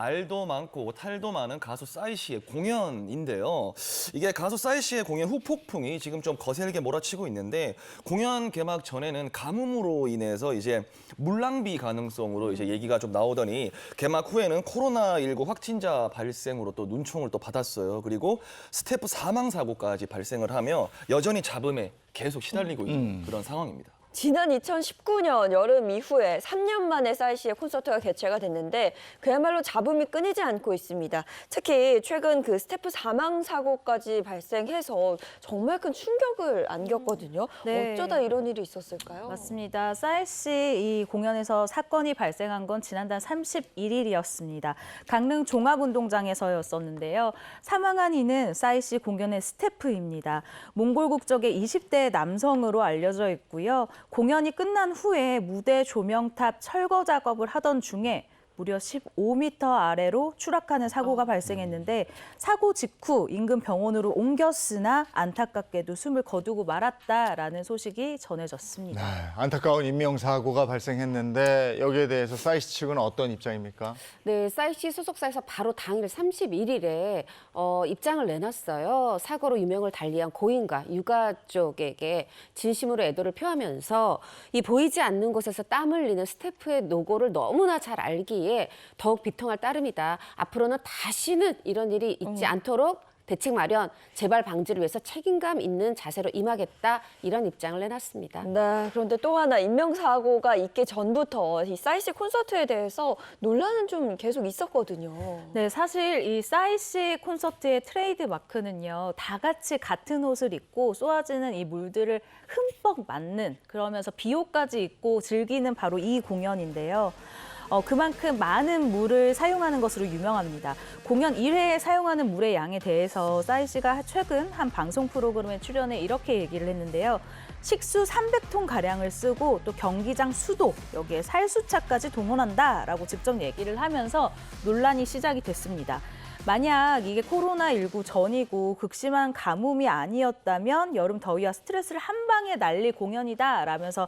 알도 많고 탈도 많은 가수 싸이 씨의 공연인데요. 이게 가수 싸이 씨의 공연 후폭풍이 지금 좀 거세게 몰아치고 있는데 공연 개막 전에는 가뭄으로 인해서 이제 물낭비 가능성으로 이제 얘기가 좀 나오더니 개막 후에는 코로나19 확진자 발생으로 또 눈총을 또 받았어요. 그리고 스태프 사망 사고까지 발생을 하며 여전히 잡음에 계속 시달리고 있는 그런 상황입니다. 지난 2019년 여름 이후에 3년 만에 싸이 씨의 콘서트가 개최가 됐는데 그야말로 잡음이 끊이지 않고 있습니다. 특히 최근 그 스태프 사망 사고까지 발생해서 정말 큰 충격을 안겼거든요. 네. 어쩌다 이런 일이 있었을까요? 맞습니다. 싸이 씨 이 공연에서 사건이 발생한 건 지난달 31일이었습니다. 강릉 종합운동장에서였었는데요. 사망한 이는 싸이 씨 공연의 스태프입니다. 몽골 국적의 20대 남성으로 알려져 있고요. 공연이 끝난 후에 무대 조명탑 철거 작업을 하던 중에 무려 15m 아래로 추락하는 사고가 발생했는데 사고 직후 인근 병원으로 옮겼으나 안타깝게도 숨을 거두고 말았다라는 소식이 전해졌습니다. 네, 안타까운 인명사고가 발생했는데 여기에 대해서 싸이 씨 측은 어떤 입장입니까? 네, 싸이 씨 소속사에서 바로 당일 31일에 입장을 내놨어요. 사고로 유명을 달리한 고인과 유가 쪽에게 진심으로 애도를 표하면서 이 보이지 않는 곳에서 땀 흘리는 스태프의 노고를 너무나 잘 알기에 더욱 비통할 따름이다. 앞으로는 다시는 이런 일이 있지 않도록 대책 마련, 재발 방지를 위해서 책임감 있는 자세로 임하겠다. 이런 입장을 내놨습니다. 네, 그런데 또 하나 인명사고가 있기 전부터 이 싸이 씨 콘서트에 대해서 논란은 좀 계속 있었거든요. 네, 사실 이 싸이 씨 콘서트의 트레이드 마크는요, 다 같이 같은 옷을 입고 쏟아지는 이 물들을 흠뻑 맞는 그러면서 비옷까지 입고 즐기는 바로 이 공연인데요. 그만큼 많은 물을 사용하는 것으로 유명합니다. 공연 1회에 사용하는 물의 양에 대해서 싸이 씨가 최근 한 방송 프로그램에 출연해 이렇게 얘기를 했는데요. 식수 300톤 가량을 쓰고 또 경기장 수도 여기에 살수차까지 동원한다라고 직접 얘기를 하면서 논란이 시작이 됐습니다. 만약 이게 코로나19 전이고 극심한 가뭄이 아니었다면 여름 더위와 스트레스를 한 방에 날릴 공연이다라면서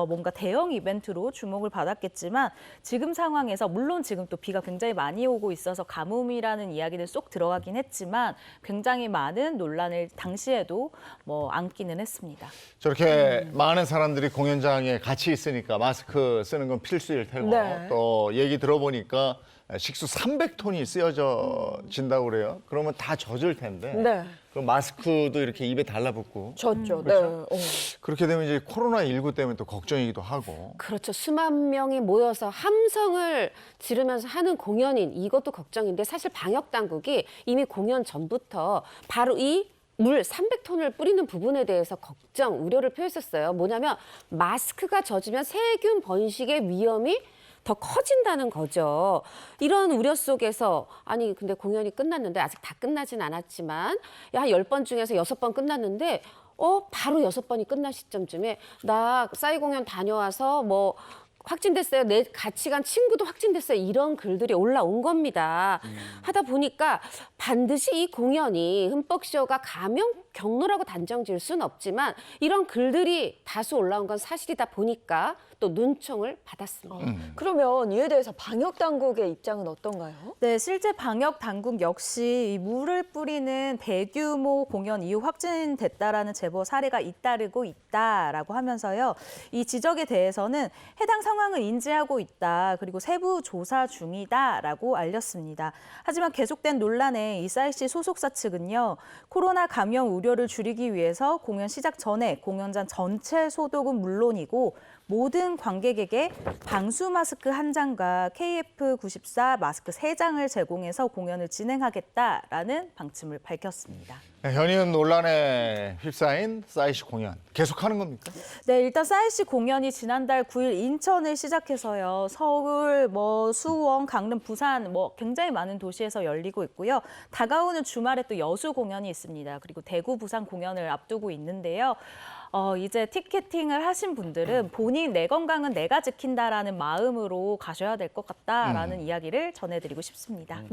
뭔가 대형 이벤트로 주목을 받았겠지만 지금 상황에서 물론 지금 또 비가 굉장히 많이 오고 있어서 가뭄이라는 이야기는 쏙 들어가긴 했지만 굉장히 많은 논란을 당시에도 안기는 했습니다. 저렇게 많은 사람들이 공연장에 같이 있으니까 마스크 쓰는 건 필수일 테고 네. 또 얘기 들어보니까 식수 300톤이 쓰여진다고 그래요. 그러면 다 젖을 텐데 네. 그럼 마스크도 이렇게 입에 달라붙고 졌죠. 그렇죠? 네. 그렇게 되면 이제 코로나19 때문에 또 걱정이기도 하고 그렇죠. 수만 명이 모여서 함성을 지르면서 하는 공연인 이것도 걱정인데 사실 방역 당국이 이미 공연 전부터 바로 이 물 300톤을 뿌리는 부분에 대해서 걱정, 우려를 표했었어요. 뭐냐면 마스크가 젖으면 세균 번식의 위험이 더 커진다는 거죠. 이런 우려 속에서 아니 근데 공연이 끝났는데 아직 다 끝나진 않았지만 한 10번 중에서 6번 끝났는데 바로 6번이 끝날 시점쯤에 나 싸이 공연 다녀와서 확진됐어요. 내 같이 간 친구도 확진됐어요. 이런 글들이 올라온 겁니다. 하다 보니까 반드시 이 공연이 흠뻑쇼가 감염 경로라고 단정 지을 수는 없지만 이런 글들이 다수 올라온 건 사실이다 보니까 또 눈총을 받았습니다. 그러면 이에 대해서 방역 당국의 입장은 어떤가요? 네, 실제 방역 당국 역시 이 물을 뿌리는 대규모 공연 이후 확진됐다라는 제보 사례가 잇따르고 있다라고 하면서요. 이 지적에 대해서는 해당 상황을 인지하고 있다. 그리고 세부 조사 중이다라고 알렸습니다. 하지만 계속된 논란에 이 싸이 씨 소속사 측은요. 코로나 감염 우려를 줄이기 위해서 공연 시작 전에 공연장 전체 소독은 물론이고 모든 관객에게 방수 마스크 1장과 KF94 마스크 3장을 제공해서 공연을 진행하겠다라는 방침을 밝혔습니다. 네, 현이은 논란에 휩싸인 싸이 씨 공연 계속하는 겁니까? 네, 일단 싸이 씨 공연이 지난달 9일 인천을 시작해서요. 서울, 수원, 강릉, 부산 굉장히 많은 도시에서 열리고 있고요. 다가오는 주말에 또 여수 공연이 있습니다. 그리고 대구, 부산 공연을 앞두고 있는데요. 이제 티켓팅을 하신 분들은 본인 내 건강은 내가 지킨다라는 마음으로 가셔야 될 것 같다라는 이야기를 전해드리고 싶습니다.